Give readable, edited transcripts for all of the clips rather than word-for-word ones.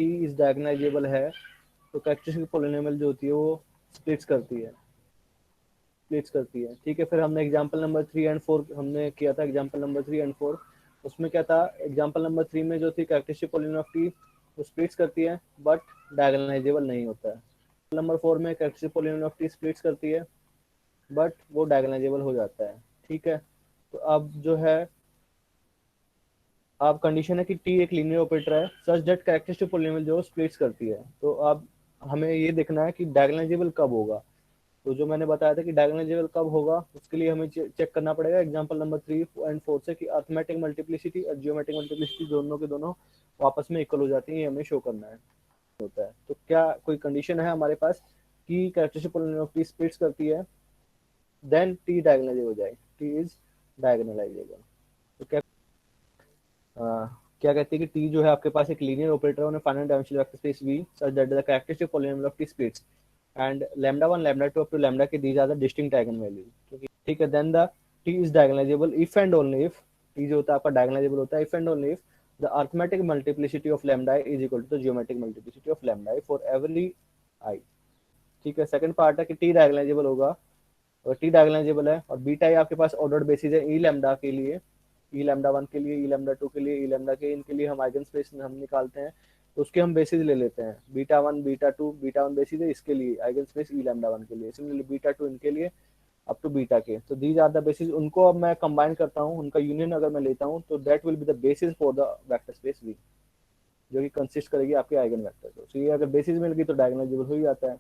T is diagonalizable है तो characteristic polynomial जो होती है वो स्प्लिट्स करती है, ठीक है। फिर हमने एग्जांपल नंबर 3 एंड 4 हमने किया था, एग्जांपल नंबर 3 एंड 4 उसमें क्या था, एग्जांपल नंबर 3 में जो थी कैरेक्टरिस्टिक पॉलिनोमियल ऑफ टी वो स्प्लिट्स करती है बट डायगोनाइजेबल नहीं होता है। नंबर 4 में characteristic polynomial of T splits करती है बट वो डायगोनाइजेबल हो जाता है, ठीक है। तो अब जो है, अब कंडीशन है कि टी एक लीनियर ऑपरेटर है सच दैट कैरेक्टरिस्टिक पॉलिनोमियल जो स्प्लिट्स करती है। तो अब हमें ये देखना है कि डायगोनाइजेबल कब होगा। तो जो मैंने बताया था कि डायगोनाइजेबल कब होगा उसके लिए हमें चेक करना पड़ेगा एग्जांपल नंबर 3 एंड 4 से कि अर्थमेटिक मल्टीप्लिसिटी और जियोमेट्रिक मल्टीप्लिसिटी दोनों के दोनों आपस में इक्वल हो जाती है, ये हमें शो करना है होता है। तो क्या कोई कंडीशन है हमारे पास कि characteristic polynomial of T splits करती है, देन टी डायगोनाइजेबल हो जाए, टी इज डायगोनलाइजेबल। तो क्या कहती है कि टी जो है आपके पास एक लीनियर ऑपरेटर है finite dimensional vector space V such that the characteristic polynomial of T splits and lambda 1 lambda 2 up to lambda K these are the distinct eigenvalues, ठीक है। Then the T is diagonalizable if and only if, T जो होता है आपका diagonalizable होता है if and only if the arithmetic multiplicity of lambda is equal to the geometric multiplicity of lambda for every आई, ठीक है। सेकंड पार्ट है कि टी डायगोनाइजेबल होगा और टी डायगोनाइजेबल है और बीटा ही आपके पास ऑर्डर्ड बेसिस है ई लैम्डा के लिए, ई लैम्डा 1 के लिए, ई लैम्डा 2 के लिए, ई लैम्डा के इनके लिए हम आइगन स्पेस हम निकालते हैं तो उसके हम बेसिस ले लेते हैं बीटा 1 बीटा 2, बीटा 1 बेसिस है इसके लिए आइगन स्पेस ई लैम्डा 1 के लिए, सिमिलरली बीटा 2 इनके लिए अप टू बीटा के। तो दीज आर द बेसिस, उनको अब मैं कंबाइन करता हूँ, उनका यूनियन अगर मैं लेता हूँ तो that will be the basis for the vector space V जो कि कंसिस्ट करेगी आपके आइगन वेक्टर को। तो ये अगर बेसिस मिल गई तो डायगोनाइजेबल हो ही जाता है।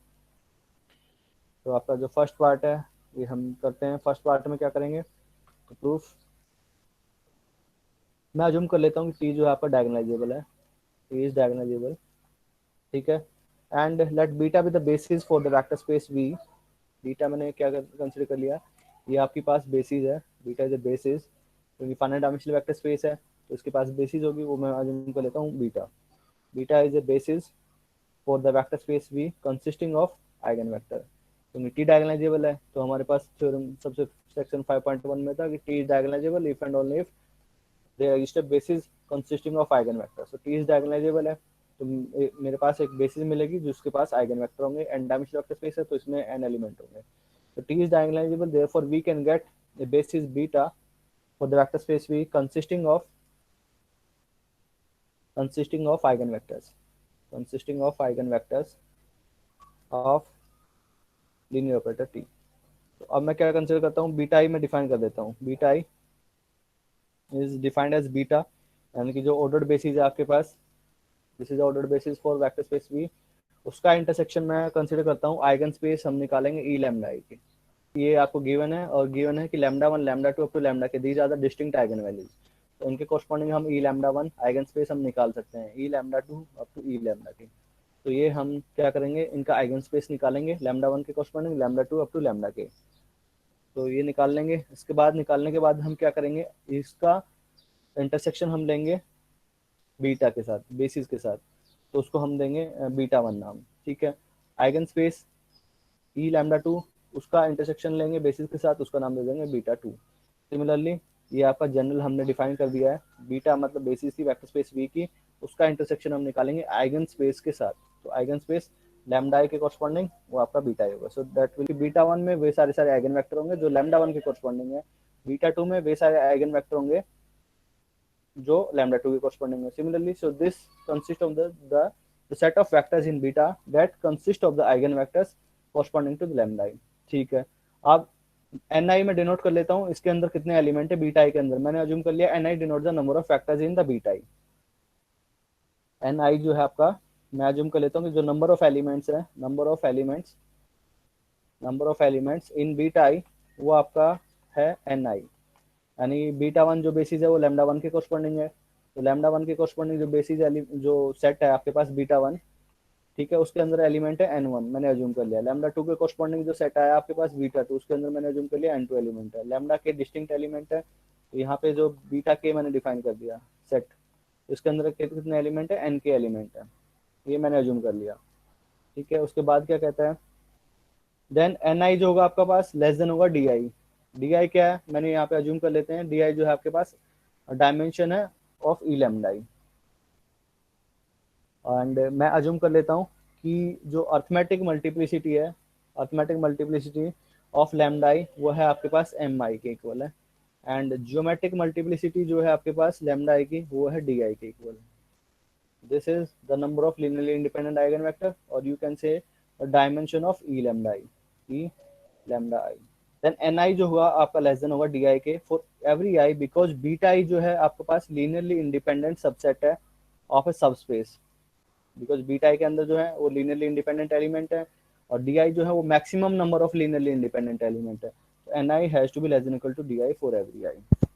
तो आपका जो फर्स्ट पार्ट है ये हम करते हैं। फर्स्ट पार्ट में क्या करेंगे तो प्रूफ मैं अज्यूम कर लेता हूँ कि टी जो है आपका डायगोनाइजेबल है, टी इज डायगोनाइजेबल, ठीक है। And let beta be the basis for the vector space V, beta मैंने क्या कंसिडर कर लिया, ये आपके पास बेसिस है, बीटा इज अ बेसिस क्योंकि फाइनाइट डायमेंशनल वेक्टर स्पेस है तो इसके पास बेसिस होगी, वो मैं अज्यूम कर लेता हूँ beta, beta is a basis for the vector space V consisting of eigen vector. क्योंकि टी डायगोनाइजेबल है तो हमारे पास थ्योरम सबसे सेक्शन 5.1 में था कि T is diagonalizable if and only if there is a basis consisting of eigen vector. So T is diagonalizable है तो मेरे पास एक बेसिस मिलेगी जिसके पास आइगन वेक्टर होंगे, एन डायमेंशनल वेक्टर स्पेस है तो इसमें एन एलिमेंट होंगे। So T is diagonalizable, therefore we can get a basis beta for the vector space V consisting of eigenvectors, of linear operator T। तो अब मैं क्या consider करता हूँ, बीटा आई में डिफाइन कर देता हूँ, beta I is defined as beta, यानी कि जो ऑर्डर्ड बेसिस है आपके पास, this is ordered basis for vector space V, उसका इंटरसेक्शन मैं कंसिडर करता हूँ आइगन स्पेस हम निकालेंगे ई लैम्डा आई की। ये आपको गिवन है और गिवन है कि lambda 1 lambda 2 up to lambda K these are the distinct eigenvalues. तो इनके कॉरस्पॉन्डिंग हम ई लैम्डा 1 आइगन स्पेस हम निकाल सकते हैं, E lambda 2 up to E lambda K. तो ये हम क्या करेंगे, इनका आइगन स्पेस निकालेंगे लैम्डा 1 के corresponding, lambda 2 up to lambda K. तो ये निकाल लेंगे, इसके बाद निकालने के बाद हम क्या करेंगे, इसका इंटरसेक्शन हम लेंगे बीटा के साथ, बेसिस के साथ, तो उसको हम देंगे बीटा 1 नाम, ठीक है। आइगन स्पेस ई लैम्डा 2 उसका इंटरसेक्शन लेंगे बेसिस के साथ, उसका नाम दे देंगे बीटा 2। सिमिलरली ये आपका जनरल हमने डिफाइन कर दिया है, बीटा मतलब बेसिस थी वेक्टर स्पेस वी की, उसका इंटरसेक्शन हम निकालेंगे आइगन स्पेस के साथ। तो आइगन स्पेस लैम्डा आई के कॉरस्पॉन्डिंग वो आपका बीटा आई होगा। सो दैट विल बीटा 1 में वे सारे आइगन वेक्टर होंगे जो लैम्डा 1 के कॉरस्पॉन्डिंग है, बीटा 2 में वे सारे आइगन वेक्टर होंगे जो लैम्डा 2 के कॉरस्पॉन्डिंग है। Similarly so this consist of the set of vectors in beta that consist of the eigenvectors corresponding to the lambda I, ठीक है। अब एन आई में डिनोट कर लेता हूँ इसके अंदर कितने एलिमेंट है बीटा आई के अंदर, मैंने अज्यूम कर लिया N I denote the number of factors in the beta I. N I जो है आपका, मैं अज्यूम कर लेता हूँ कि जो नंबर ऑफ एलिमेंट्स है, number of elements in beta I वो आपका है एन आई, यानी बीटा 1 जो बेसिस है वो लैम्डा 1 के कॉरस्पॉन्डिंग है, तो लैम्डा 1 के कॉरस्पॉन्डिंग जो बेसिस जो सेट है आपके पास बीटा 1, ठीक है, उसके अंदर एलिमेंट है n1, मैंने अज्यूम कर लिया। लैम्डा 2 के कॉरस्पॉन्डिंग जो सेट आया आपके पास बीटा 2, उसके अंदर मैंने अज्यूम कर लिया n2 एलिमेंट है। लैम्डा के डिस्टिंक्ट एलिमेंट है, तो यहाँ पे जो बीटा के मैंने डिफाइन कर दिया सेट, इसके अंदर कितने एलिमेंट है, n के एलिमेंट है, ये मैंने अज्यूम कर लिया, ठीक है। उसके बाद क्या कहता है, देन एन आई जो होगा आपका पास लेस देन होगा डी आई। डी आई क्या है, मैंने यहाँ पे अज्यूम कर लेते हैं, डी आई जो है आपके पास डायमेंशन है of E lambda I, and मैं अज्यूम कर लेता हूँ कि जो अर्थमेटिक मल्टीप्लिसिटी है, अर्थमेटिक मल्टीप्लिसिटी ऑफ लैम्डा आई वो है आपके पास एम आई के इक्वल है, एंड जियोमेट्रिक मल्टीप्लिसिटी जो है आपके पास लैम्डा आई की वो है डी आई के इक्वल है। This is the number of linearly independent eigenvector, or you can say a dimension of E lambda I. E lambda I. Then Ni जो हुआ आपका लेस देन होगा di के for every I, because beta I जो है आपके पास linearly independent subset है of A subspace, because beta I के अंदर जो है वो लीनियरली इंडिपेंडेंट एलिमेंट है, और di जो है वो maximum number of linearly independent element है। तो Ni has to be less than equal to di for every I।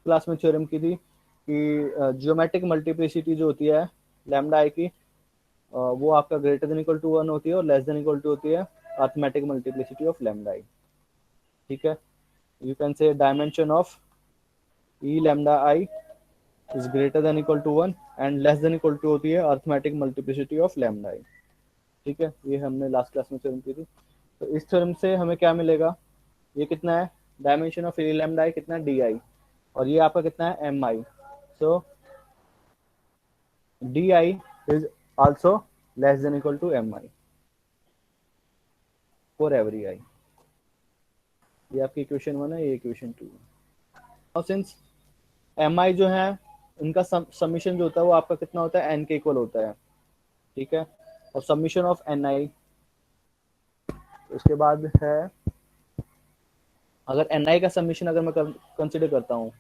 Class में थ्योरम की थी कि जियोमेट्रिक मल्टीप्लिसिटी जो होती है लैम्डा आई की वो आपका ग्रेटर देन इक्वल टू 1 होती है और लेस देन इक्वल टू होती है arithmetic multiplicity of lambda I. ठीक है, you can say dimension of E lambda I is greater than equal to 1 and less than equal to होती है arithmetic multiplicity of lambda I. ठीक है, ये हमने लास्ट क्लास में थ्योरम की थी। तो इस थ्योरम से हमें क्या मिलेगा, ये कितना है dimension of E lambda I कितना है डी आई, और ये आपका कितना है M I. So D I is also less than equal to mi for every I। ये आपकी इक्वेशन 1 है, ये इक्वेशन 2 है। और सिंस mi जो है उनका समीशन जो होता है वो आपका कितना होता है n के इक्वल होता है। ठीक है, और समीशन ऑफ ni उसके बाद है, अगर ni का समीशन अगर मैं कंसिडर करता हूँ,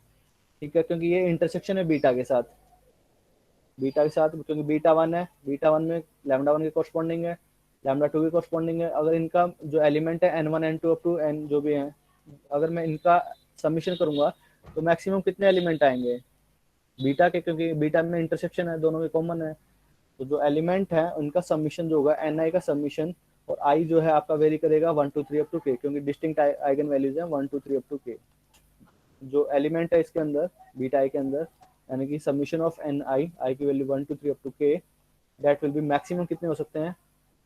ठीक है, क्योंकि ये इंटरसेक्शन है बीटा के साथ, बीटा के साथ क्योंकि बीटा 1 है, बीटा 1 में लैम्डा 1 के कॉरस्पॉन्डिंग है, लैम्डा 2 के कॉरस्पॉन्डिंग है। अगर इनका जो एलिमेंट है n1 n2 up to n जो भी है, अगर मैं इनका समीशन करूंगा तो मैक्सिमम कितने एलिमेंट आएंगे बीटा के, क्योंकि बीटा में इंटरसेक्शन है, दोनों के कॉमन है। तो जो एलिमेंट है उनका समीशन जो होगा एन आई का समीशन, और आई जो है आपका वेरी करेगा 1 2 3 अप टू के, क्योंकि डिस्टिंक्ट आइगन वैल्यूज है 1 2 3 अप टू के। जो एलिमेंट है इसके अंदर बीटा आई के अंदर, यानी कि summation of N I, I की वैल्यू 1 2 3 अप टू के, दैट विल बी मैक्सिमम कितने हो सकते हैं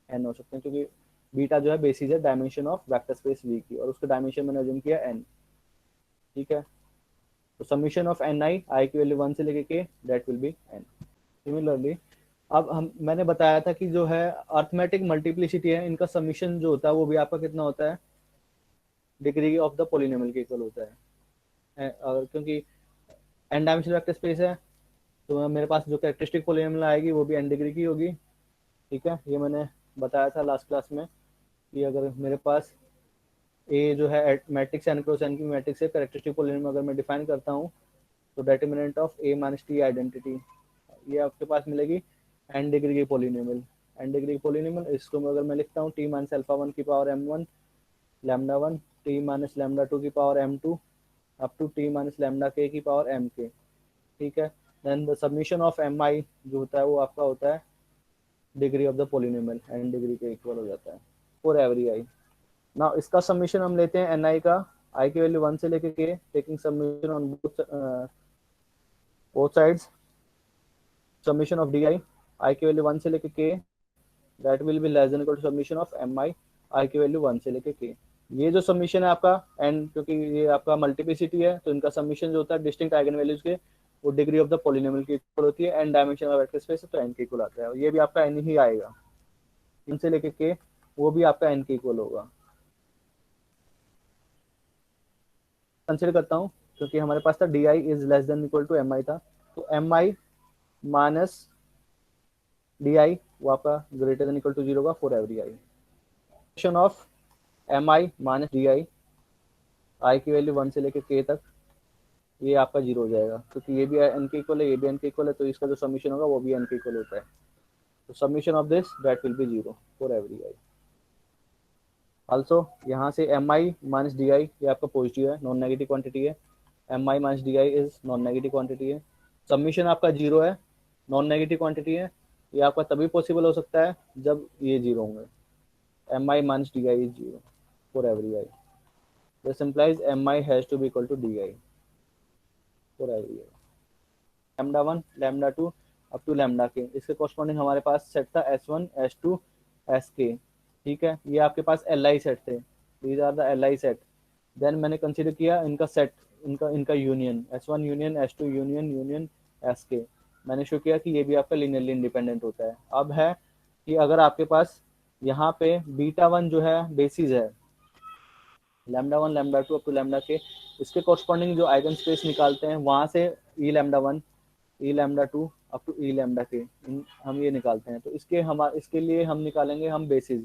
एन हो सकते हैं, क्योंकि बीटा जो है बेसिस है dimension of vector space V की, और उसका डायमेंशन मैंने अज्यूम किया एन। ठीक है, तो summation of N I, I की वैल्यू 1 से लेके K, that will be N. Similarly अब हम मैंने बताया था कि जो है अर्थमेटिक मल्टीप्लिसिटी है इनका समीशन जो होता है वो भी आपका कितना होता है डिग्री ऑफ द पोलिनोमियल के इक्वल होता है। अगर क्योंकि एन डायमेंशनल वेक्टर स्पेस है तो मेरे पास जो कैरेक्टरिस्टिक पोलिनोमियल आएगी वो भी एन डिग्री की होगी। ठीक है, ये मैंने बताया था लास्ट क्लास में कि अगर मेरे पास ए जो है मैट्रिक्स एन क्रॉस एन की मैट्रिक्स है, कैरेक्टरिस्टिक पोलिनोमियल अगर मैं डिफाइन करता हूँ तो determinant of A minus T identity ये आपके पास मिलेगी एन डिग्री की पोलिनोमियल। एन डिग्री की पोलिनोमियल इसको अगर मैं लिखता हूँ टी माइनस अल्फा 1 की power m1 lambda 1 T minus lambda 2 की power m2 up to T minus lambda K की पावर mk। ठीक है, then the summation of mi जो होता है वो आपका होता है degree of the polynomial, N degree के इक्वल हो जाता है फॉर एवरी आई। नाउ इसका सबमिशन हम लेते हैं ni का, i की वैल्यू 1 से लेके K, taking summation on both sides, summation of di i की वैल्यू 1 से लेके K, that will be less than equal to summation of mi i की वैल्यू 1 से लेके के। ये जो सबमिशन है आपका एंड क्योंकि ये आपका मल्टीप्लिसिटी है तो इनका सबमिशन जो होता है डिस्टिंक्ट आइगन वैल्यूज के वो डिग्री ऑफ द पॉलिनोमियल की इक्वल होती है, n dimension of vector space तो एन के इक्वल आता है, और ये भी आपका एन ही आएगा, इनसे लेके के वो भी आपका एन के इक्वल होगा। कंसिडर करता हूँ क्योंकि हमारे पास था D I is less than equal to M I था, तो M I minus D I वो आपका ग्रेटर देन इक्वल टू 0 होगा for every I. Function of M I minus D I, I की वैल्यू 1 से लेके के तक, ये आपका 0 हो जाएगा क्योंकि ये भी एन के इक्वल है, ये भी एन के इक्वल है, तो इसका जो सबमिशन होगा वो भी एन के इक्वल होता है। तो summation of this that will be 0 for every i. Also यहाँ से m I minus D i ये आपका पॉजिटिव है, नॉन नेगेटिव क्वांटिटी है, M I minus D I is non negative quantity है, सबमिशन आपका 0 है, नॉन नेगेटिव क्वांटिटी है, ये आपका तभी पॉसिबल हो सकता है जब ये 0 होंगे, m I minus D I is 0 for every i. This implies m i has to be equal to d i for every i. Lambda 1 lambda 2 up to lambda k, इसके कॉरस्पॉन्डिंग हमारे पास set था S1 S2 SK। ठीक है, ये आपके पास l i set थे, these are the l i set. Then मैंने कंसिडर किया इनका सेट, इनका union S1 union S2 union union SK। मैंने शो किया कि ये भी आपका लीनियरली इंडिपेंडेंट होता है। अब है कि अगर आपके पास यहाँ पे बीटा वन जो है बेसिस है, lambda one lambda two up to lambda k, इसके कॉरस्पॉन्डिंग जो आइगन स्पेस निकालते हैं वहां से E lambda one, E lambda two up to E lambda K, हम ये निकालते हैं। तो इसके लिए हम निकालेंगे हम बेसिस,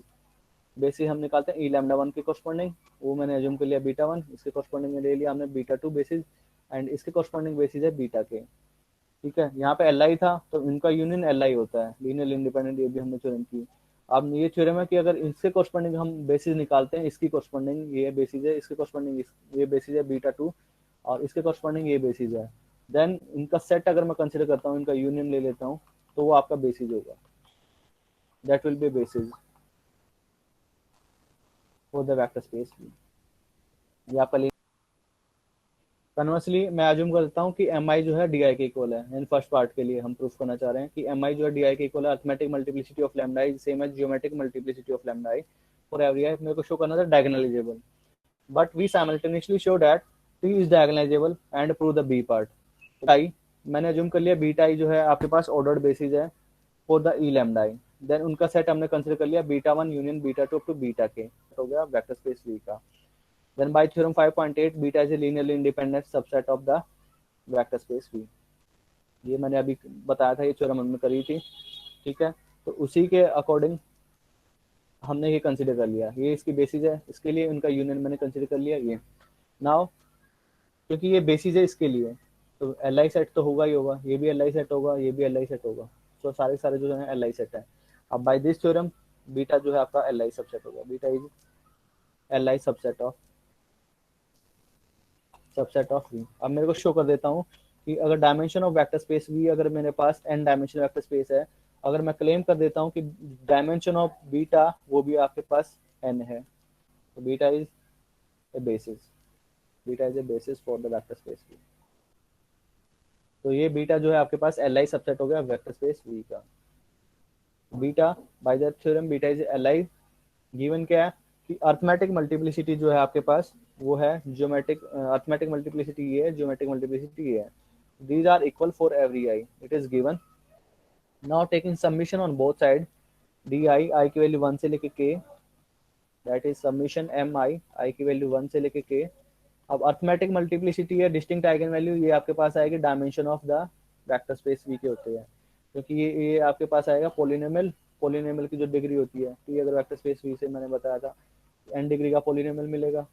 हम निकालते हैं ई लैम्डा वन के कॉरस्पॉन्डिंग, वो मैंने एज्यूम कर लिया बीटा वन, इसके कॉरस्पॉन्डिंग में ले लिया हमने बीटा टू बेसिस, एंड इसके कॉरस्पॉन्डिंग बेसिस है बीटा के। ठीक है, यहाँ पे एल आई था तो इनका यूनियन एल आई होता है, लीनियर इंडिपेंडेंट, ये भी हमने थ्योरम की। अब ये थ्योरम है कि अगर इसके कॉरस्पॉन्डिंग हम बेसिस निकालते हैं, इसकी कॉरस्पॉन्डिंग ये बेसिस है, इसके कॉरस्पॉन्डिंग ये बेसिस है बीटा टू, और इसके कॉरस्पॉन्डिंग ये बेसिस है, देन इनका सेट अगर मैं कंसिडर करता हूँ, इनका यूनियन ले लेता हूँ, तो वो आपका बेसिस होगा, that will B basis for the vector space. ये आपका कन्वर्सली मैं अज्यूम करता हूँ कि एम आई जो है डी आई के इक्वल है। इन फर्स्ट पार्ट के लिए हम प्रूफ करना चाह रहे हैं कि एम आई जो है डी आई के इक्वल है, arithmetic multiplicity of lambda is same as geometric multiplicity of lambda I for every I. मेरे को शो करना था diagonalizable, but we simultaneously show that T is diagonalizable and prove the B part. I मैंने assume कर लिया beta I जो है आपके पास ऑर्डर्ड बेसिस है for the E lambda I, then उनका सेट हमने कंसिडर कर लिया beta one union beta two up to beta के, हो गया वेक्टर स्पेस वी का। Then by theorem 5.8, beta is a linearly independent subset of the vector space V। ये मैंने अभी बताया था, ये थ्योरम हमने करी थी। ठीक है, तो उसी के अकॉर्डिंग हमने ये कंसिडर कर लिया, ये इसकी बेसिस है, इसके लिए इनका यूनियन मैंने कंसिडर कर लिया ये। नाउ क्योंकि ये बेसिस है इसके लिए, तो एल आई सेट तो होगा ही होगा, ये भी एल आई सेट होगा, ये भी एल आई सेट होगा, तो सारे सारे जो है एल आई सेट है। अब बाय दिस थ्योरम बीटा जो है आपका एल आई सबसेट होगा, beta is l i subset of v. अब मेरे को शो कर देता हूँ कि अगर dimension of vector space v, अगर मेरे पास एन डायमेंशन वेक्टर स्पेस है, अगर मैं क्लेम कर देता हूँ कि डायमेंशन ऑफ बीटा वो भी आपके पास एन है, तो beta is a basis, beta is a basis for the vector space v. तो ये बीटा जो है आपके पास एल आई सबसेट हो गया वेक्टर स्पेस वी का। Beta by that theorem beta is l I, given क्या है कि अर्थमेटिक मल्टीप्लिसिटी जो है आपके पास वो है ज्योमेट्रिक, अर्थमेटिक मल्टीप्लिसिटी ये है, ज्योमेट्रिक मल्टीप्लिसिटी ये है, these are equal for every I, it is given। now taking summation on both side, di I की वैल्यू 1 से लेके k, that is summation mi I की वैल्यू 1 से लेके k। अब अर्थमेटिक मल्टीप्लिसिटी है, डिस्टिंक्ट आइगन वैल्यू ये आपके पास आएगी dimension of the vector space v के होते हैं, क्योंकि ये आपके पास आएगा पोलिनोमियल, पोलिनोमियल की जो डिग्री होती है, तो ये अगर वेक्टर स्पेस वी से मैंने बताया था n डिग्री का पोलिनोमियल मिलेगा,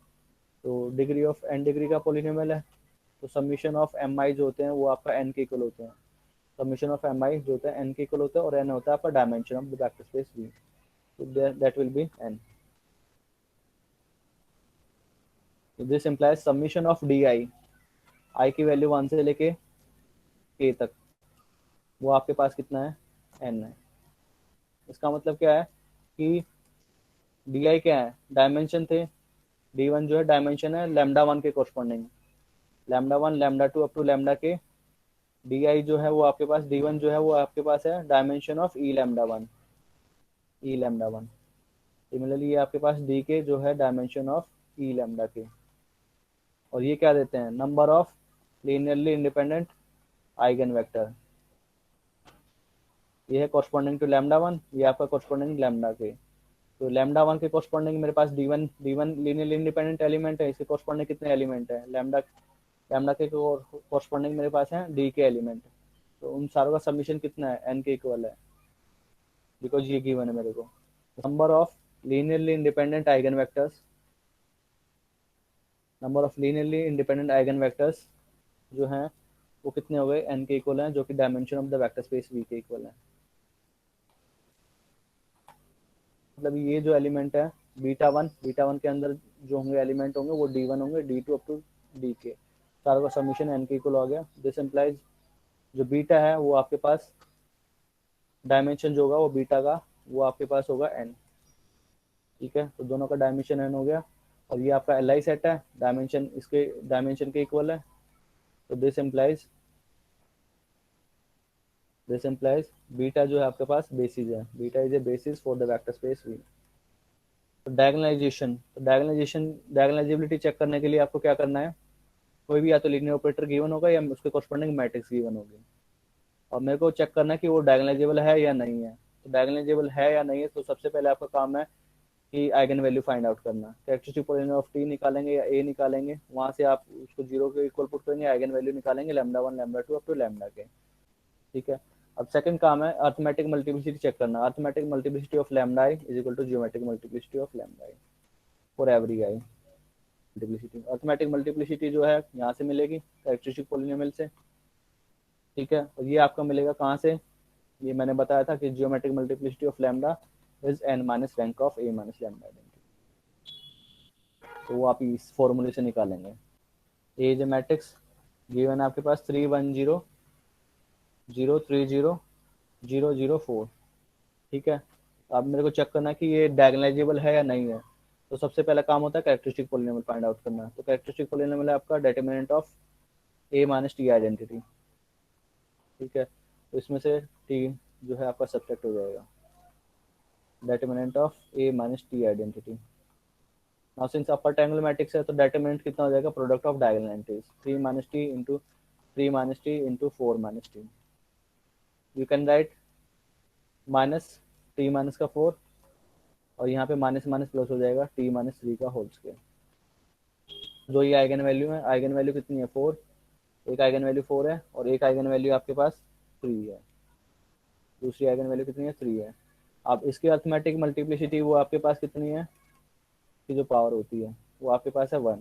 तो डिग्री ऑफ n डिग्री का पोलिनोमियल है, तो समीशन ऑफ एम आई जो होते हैं वो आपका n के इक्वल होते हैं, समीशन ऑफ एम आई जो होता है n के इक्वल होता है, और n होता है आपका dimension of the vector space v, तो दैट विल बी n। तो this implies summation of D I की वैल्यू 1 से लेके k तक, वो आपके पास कितना है, n है। इसका मतलब क्या है कि डी आई क्या है, डायमेंशन थे, डी वन जो है डायमेंशन है लैम्डा वन के corresponding, lambda one lambda two up to lambda k, d i जो है वो आपके पास, डी वन जो है वो आपके पास है dimension of E lambda one, E lambda one. Similarly ये आपके पास डी के जो है डायमेंशन ऑफ ई लैम्डा के, और ये क्या देते हैं, number of linearly independent eigen vector, ये है कॉरस्पॉन्डिंग टू लैम्डा वन, ये आपका कॉरस्पॉन्डिंग लैम्डा के। तो लैम्डा वन के कॉरस्पॉन्डिंग मेरे पास D one linearly independent element है, इसके कॉरस्पॉन्डिंग कितने एलिमेंट है, लैम्डा लैम्डा के कॉरस्पॉन्डिंग मेरे पास है डी के एलिमेंट, तो उन सारों का सबमिशन कितना है, एन के इक्वल है, बिकॉज ये गिवन है मेरे को। Number of linearly independent eigen vectors, number of linearly independent eigen vectors जो हैं वो कितने हो गए, एन के इक्वल हैं, जो कि dimension of the vector space v के इक्वल है। मतलब ये जो एलिमेंट है बीटा वन के अंदर जो होंगे एलिमेंट होंगे वो डी वन होंगे, d two up to d k, सारों का सबमिशन एन के इक्वल हो गया। दिस इम्प्लाइज जो बीटा है वो आपके पास डायमेंशन जो होगा वो बीटा का वो आपके पास होगा एन। ठीक है, तो दोनों का डायमेंशन एन हो गया, और ये आपका एल आई सेट है, डायमेंशन इसके डायमेंशन के इक्वल है, तो दिस इम्प्लाइज बीटा जो है आपके पास बेसिस है, beta is a basis for the vector space v. तो डायगोनलाइजेबिलिटी चेक करने के लिए आपको क्या करना है, कोई भी या तो लीनियर ऑपरेटर गिवन होगा या उसके कॉरस्पॉन्डिंग मैट्रिक्स गिवन होगी। और मेरे को चेक करना है कि वो डायगोनलाइजेबल है या नहीं है। तो डायगोनलाइजेबल है या नहीं है, तो सबसे पहले आपका काम है कि आइगन वैल्यू फाइंड आउट करना। कैरेक्टरिस्टिक पॉलिनोमियल ऑफ टी निकालेंगे या ए निकालेंगे, वहां से आप उसको जीरो के इक्वल पुट करेंगे, आइगन वैल्यू निकालेंगे lambda one lambda two up to lambda k. ठीक है। अब सेकंड काम है अर्थमेटिक मल्टीप्लिसिटी चेक करना। Arithmetic multiplicity of lambda I is equal to geometric multiplicity of lambda I for every i. Multiplicity arithmetic multiplicity जो है यहाँ से मिलेगी कैरेक्टरिस्टिक पॉलिनोमियल से। ठीक है। और ये आपका मिलेगा कहाँ से, ये मैंने बताया था कि geometric multiplicity of lambda is an minus rank of A minus lambda identity. तो वो आप इस फॉर्मूले से निकालेंगे। ए जो मैट्रिक्स गिवन है आपके पास 3 1 0 0 3 0 0 0 4। ठीक है। अब मेरे को चेक करना है कि ये डायगोनलाइजेबल है या नहीं है। तो सबसे पहला काम होता है कैरेक्टरिस्टिक पॉलिनोमियल फाइंड आउट करना। तो कैरेक्टरिस्टिक पॉलिनोमियल है आपका determinant of A minus T identity. ठीक है। तो इसमें से टी जो है आपका सब्ट्रैक्ट हो जाएगा, determinant of A minus T identity. Now since upper triangular matrix है तो डिटरमिनेंट कितना हो जाएगा, product of diagonal entries 3 minus t into 3 minus t into 4 minus T. You can write minus T minus का 4 और यहाँ पे माइनस माइनस प्लस हो जाएगा टी माइनस 3 का होल स्क्वायर। जो ये आइगन वैल्यू है, आइगन वैल्यू कितनी है 4, एक आइगन वैल्यू 4 है और एक आइगन वैल्यू आपके पास 3 है। दूसरी आइगन वैल्यू कितनी है 3 है। अब इसकी अर्थमेटिक मल्टीप्लिसिटी वो आपके पास कितनी है, की जो पावर होती है वो आपके पास है 1।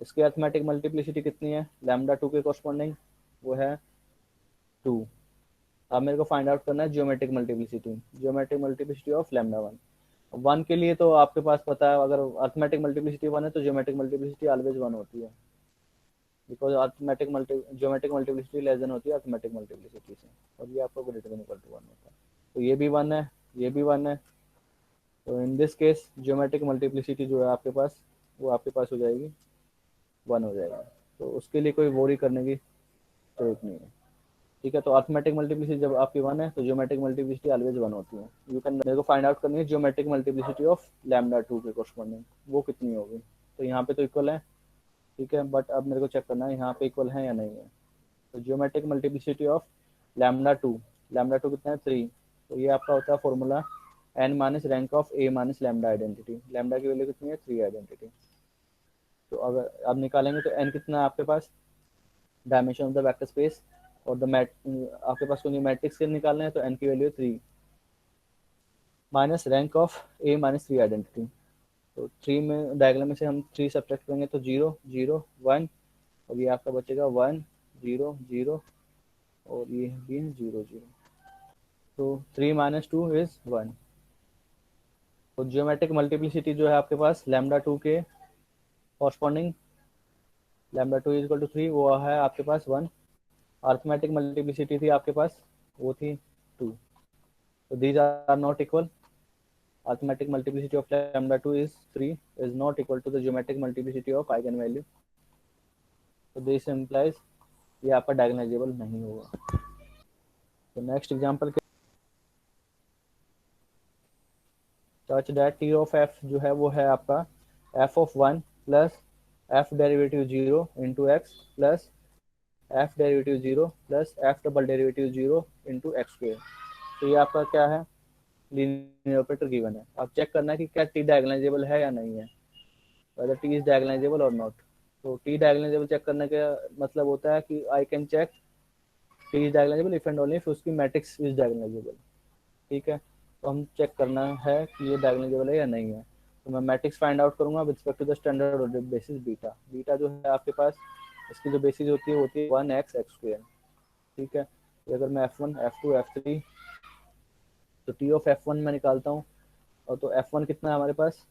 इसकी अर्थमेटिक मल्टीप्लिसिटी कितनी है लैम्डा 2 के कॉरस्पॉन्डिंग, वो है 2। अब मेरे को फाइंड आउट करना है geometric multiplicity, geometric multiplicity of lambda 1। 1 के लिए तो आपके पास पता है, अगर अर्थमेटिक मल्टीप्लिसिटी 1 है तो जियोमेट्रिक मल्टीप्लिसिटी ऑलवेज 1 होती है, because arithmetic geometric multiplicity less than होती है अर्थमेटिक मल्टीप्लिसिटी से, और ये आपका ग्रेटर देन इक्वल टू 1 होता है। तो ये भी 1 है, ये भी 1 है। तो in this case geometric multiplicity जो है आपके पास, वो आपके पास हो जाएगी 1 हो जाएगा। तो उसके लिए कोई वोरी करने की जरूरत नहीं है। ठीक है। तो अर्थमेटिक मल्टीप्लिसिटी जब आपकी 1 है तो जियोमेट्रिक मल्टीप्लिसिटी ऑलवेज 1 होती है। यू कैन, मेरे को फाइंड आउट करनी है जियोमेट्रिक मल्टीप्लिसिटी ऑफ लैम्डा 2 के कॉरस्पॉन्डिंग, वो कितनी होगी। तो यहाँ पे तो इक्वल है, ठीक है, बट अब मेरे को चेक करना है यहाँ पे इक्वल है या नहीं है। तो geometric multiplicity of lambda two कितना है 3। तो ये आपका होता है formula n minus rank of A minus lambda identity. Lambda की वैल्यू कितनी है 3 आइडेंटिटी। तो अगर अब निकालेंगे तो एन कितना है आपके पास, dimension of the vector space, और द आपके पास क्योंकि मैट्रिक्स के निकालना है तो एन की value 3 minus rank of A minus 3 identity. तो 3 में डायग्राम में से हम 3 सब्ट्रैक्ट करेंगे तो 0 0 1, और ये आपका बचेगा 1 0 0, और ये भी है 0 0। तो 3 माइनस 2 इज 1। तो जियोमेट्रिक मल्टीप्लिसिटी जो है आपके पास लैम्डा 2 के corresponding lambda 2 is equal to 3, वो है आपके पास 1। अर्थमेटिक मल्टीप्लिसिटी थी आपके पास, वो थी 2। तो these are not equal. Arithmetic multiplicity of lambda 2 is 3 is not equal to the geometric multiplicity of eigenvalue. So this implies ये आपका डायगोनलाइजेबल नहीं होगा। तो नेक्स्ट एग्जांपल के such that T of F जो है वो है आपका F of 1 plus F derivative 0 into x plus F derivative 0 plus F double derivative 0 into x square. तो ये आपका क्या है, लीनियर ऑपरेटर गिवन है। अब चेक करना है कि क्या टी डायगोनलाइजेबल है या नहीं है, whether t is diagonalizable or not। तो t डायगोनलाइजेबल चेक करने का मतलब होता है कि I can check t is diagonalizable if and only if उसकी मैट्रिक्स इज डायगोनलाइजेबल। ठीक है। तो हम चेक करना है कि ये डायगोनलाइजेबल है या नहीं है। तो मैं मैट्रिक्स फाइंड आउट करूंगा with respect to the standard order basis beta. Beta जो है आपके पास, इसकी जो बेसिस होती है 1x x स्क्वायर। ठीक है। तो अगर मैं f1 f2 f3, तो t ऑफ f1 मैं निकालता हूँ, और तो f1 कितना है हमारे पास,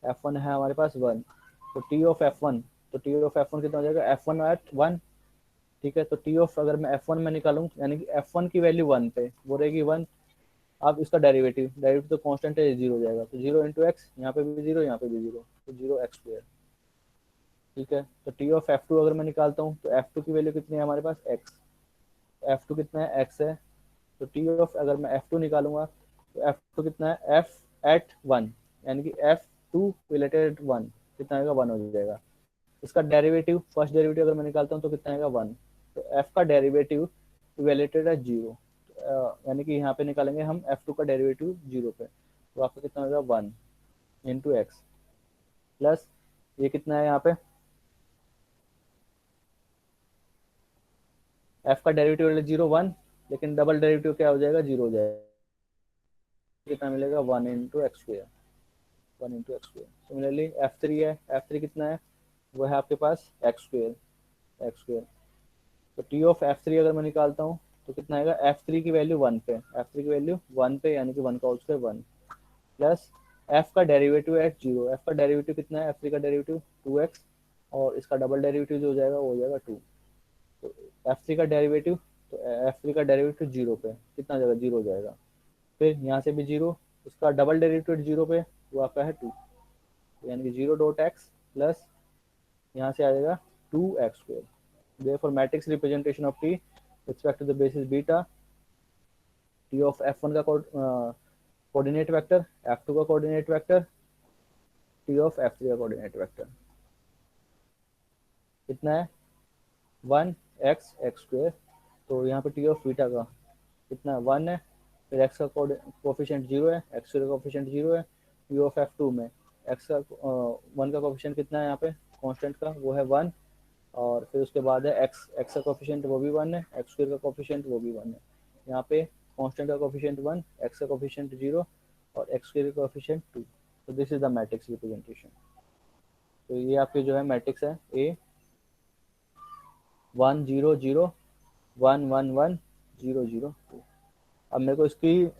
f1 है हमारे पास 1। तो टी ऑफ f1, तो टी ऑफ f1 कितना हो जाएगा f1 एट 1। ठीक है। तो टी ऑफ अगर मैं f1 में निकालूं, यानी कि f1 की वैल्यू 1 पे वो रहेगी 1। अब इसका डेरिवेटिव तो कांस्टेंट है, 0 हो जाएगा। तो 0 इंटू एक्स, यहाँ पे भी 0 यहाँ पे भी 0, तो 0 एक्स स्क्वायर। ठीक है। तो टी ऑफ f2 अगर मैं निकालता हूँ तो f2 की वैल्यू कितनी है हमारे पास x, f2 कितना है x है। तो टी ऑफ अगर मैं f2 निकालूंगा तो f2 कितना है f एट 1, यानी कि f2 रिलेटेड 1 कितना आएगा 1 हो जाएगा। इसका डेरिवेटिव, फर्स्ट डेरिवेटिव अगर मैं निकालता हूँ तो कितना आएगा 1। तो f का डेरिवेटिव इवेल्युएटेड एज जीरो, यानी कि यहाँ पे निकालेंगे हम f2 का डेरिवेटिव जीरो पे, तो आपका कितना होगा 1 इंटू एक्स प्लस ये कितना है यहाँ पे f का डेरिवेटिव जीरो 1, लेकिन डबल डेरिवेटिव क्या हो जाएगा जीरो हो जाएगा, कितना मिलेगा 1 into x square 1 into x square. Similarly f3 है, f3 कितना है वो है आपके पास एक्स स्क्र। तो टी ऑफ f3 अगर मैं निकालता हूँ तो कितना आएगा f3 की वैल्यू 1 पे, f3 की वैल्यू 1 पे यानी कि 1 का होल स्क्वायर 1 प्लस f का डेरिवेटिव एट जीरो, f का डेरिवेटिव कितना है f3 का डेरिवेटिव 2x और इसका डबल डेरिवेटिव जो हो जाएगा वो हो जाएगा 2। तो f3 का डेरिवेटिव, तो f3 का डेरिवेटिव जीरो पे कितना हो जाएगा जीरो हो जाएगा, फिर यहाँ से भी जीरो, उसका डबल डेरिवेटिव जीरो पे वो आपका है 2, यानी कि जीरो डॉट एक्स प्लस यहाँ से आ जाएगा 2x square. Therefore matrix representation of t with respect to the basis beta, t of f1 का कोऑर्डिनेट वेक्टर, f2 का coordinate vector, t of f3 का कोऑर्डिनेट वेक्टर कितना है 1x एक्स स्क्वायर। तो यहाँ पे टी ऑफ बीटा का कितना है 1 है, फिर x का कोफिशिएंट जीरो है, x का कोफिशिएंट जीरो है, u ऑफ f2 में x का 1 का कोफिशिएंट कितना है यहाँ पे कांस्टेंट का वो है 1, और फिर उसके बाद है एक्स का कोफिशिएंट वो भी 1 है, एक्स स्क्वायर का कोफिशिएंट वो भी 1 है। यहाँ पे कांस्टेंट का कोफिशिएंट 1, एक्स का कोफिशिएंट 0 और एक्स स्क्वायर का कोफिशिएंट 2। तो this is the matrix representation. तो ये आपके जो है मैट्रिक्स है ए 1 0 0 1 1 1 0 0 2। अब मेरे को इसकी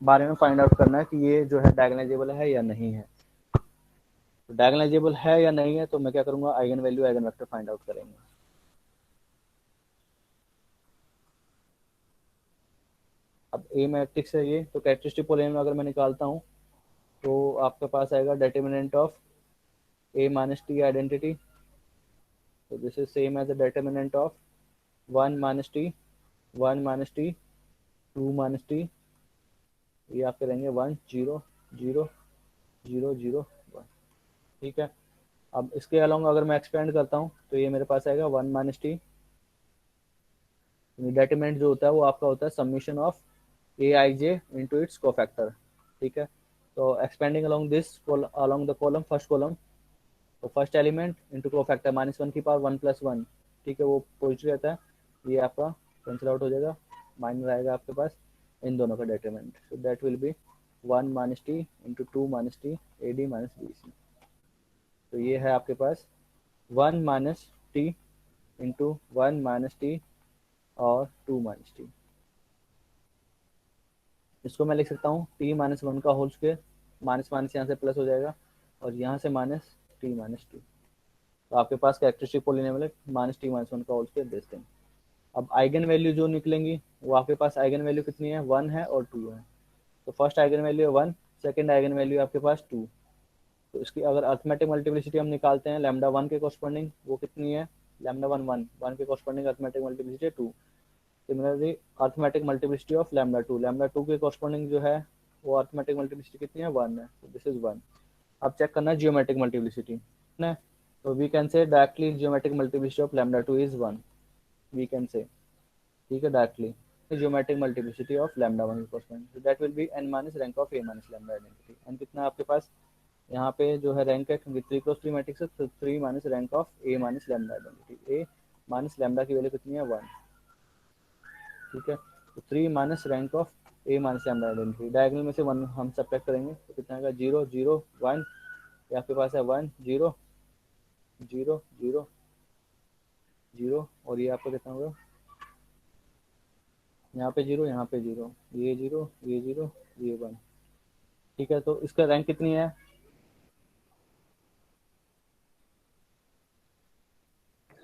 बारे में फाइंड आउट करना है कि ये जो है डायगोनलाइजेबल है या नहीं है। तो डायगोनलाइजेबल है या नहीं है तो मैं क्या करूँगा eigen value eigen vector find out करेंगे। अब ए मैट्रिक्स है ये, तो कैरेक्टरिस्टिक पोलिनोमियल अगर मैं निकालता हूँ तो आपके पास आएगा determinant of A minus T identity, तो this is same as the determinant of 1 minus T 1 minus T 2 minus T, ये आपके रहेंगे 1 0 0 0 0 1। ठीक है, अब इसके अलावा अगर मैं एक्सपेंड करता हूँ तो ये मेरे पास आएगा 1 माइनस टी, डिटर्मिनेंट जो होता है वो आपका होता है summation of A I J into its cofactor. ठीक है, तो expanding along this along the column first column, तो फर्स्ट एलिमेंट इंटू कोफैक्टर -1 की पावर 1 + 1। ठीक है, वो पॉजिटिव रहता है, ये आपका कैंसिल आउट हो जाएगा, माइनस आएगा आपके पास इन दोनों का determinant, so that will be 1 minus t into 2 minus t a d minus b c. तो ये है आपके पास 1 minus t into 1 minus t और 2 माइनस टी। इसको मैं लिख सकता हूँ t-1 का होल स्क्वायर, माइनस माइनस यहाँ से प्लस हो जाएगा और यहाँ से माइनस टी माइनस टू। तो आपके पास कैरेक्टरिस्टिक पोलिनोमियल -t-1 का होल स्क्वायर देते हैं। अब आइगन वैल्यू जो निकलेंगी वो आपके पास आइगन वैल्यू कितनी है 1 है और 2 है। तो फर्स्ट आइगन वैल्यू है 1, सेकेंड आइगन वैल्यू आपके पास 2। तो इसकी अगर अर्थमेटिक मल्टीप्लिसिटी हम निकालते हैं लैम्डा 1 के कॉरस्पॉन्डिंग वो कितनी है लैम्डा 1 1 1 के corresponding arithmetic multiplicity 2। Similarly arithmetic multiplicity of lambda 2 के कॉरस्पॉन्डिंग जो है वो अर्थमेटिक मल्टीप्लिसिटी कितनी है 1 है, तो दिस इज 1। अब चेक करना है जियोमेट्रिक मल्टीप्लिसिटी है, तो we can say directly geometric multiplicity of lambda 2 is 1, we can say. ठीक है, directly geometric multiplicity of lambda 1 corresponding, so that will be n minus rank of a minus lambda identity. N कितना है आपके पास यहाँ पे जो है rank है क्योंकि 3 × 3 मैट्रिक्स है, तो 3 minus rank of a minus lambda identity, a minus lambda की वैल्यू कितनी है 1। ठीक है, तो 3 minus rank of A minus lambda identity, diagonal में से 1 हम सब्ट्रैक्ट करेंगे तो कितना आएगा 0 0 1, ये आपके पास है 1 0 0 0 0 और ये आपका कितना होगा यहाँ पे 0 यहाँ पे 0, ये 0 ये 0 ये 1। ठीक है, तो इसका रैंक कितनी है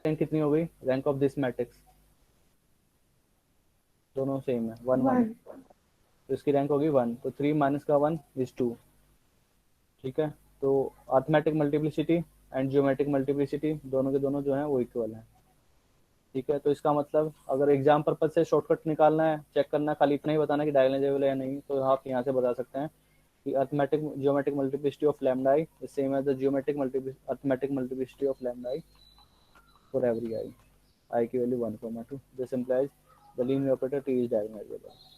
रैंक कितनी हो गई रैंक ऑफ दिस मैट्रिक्स, दोनों सेम है 1 1, तो इसकी रैंक होगी 1, तो 3 माइनस का 1 इज 2। ठीक है, तो arithmetic multiplicity and geometric multiplicity दोनों के दोनों जो है वो इक्वल है। ठीक है, तो इसका मतलब अगर एग्जाम पर्पज से शॉर्टकट निकालना है चेक करना खाली इतना ही बताना कि डायगोनलाइजेबल है या नहीं, तो आप यहाँ से बता सकते हैं कि arithmetic geometric multiplicity of lambda I is same as the geometric arithmetic multiplicity of lambda I for every I की value 1, 2। This implies the linear operator T is diagonalisable.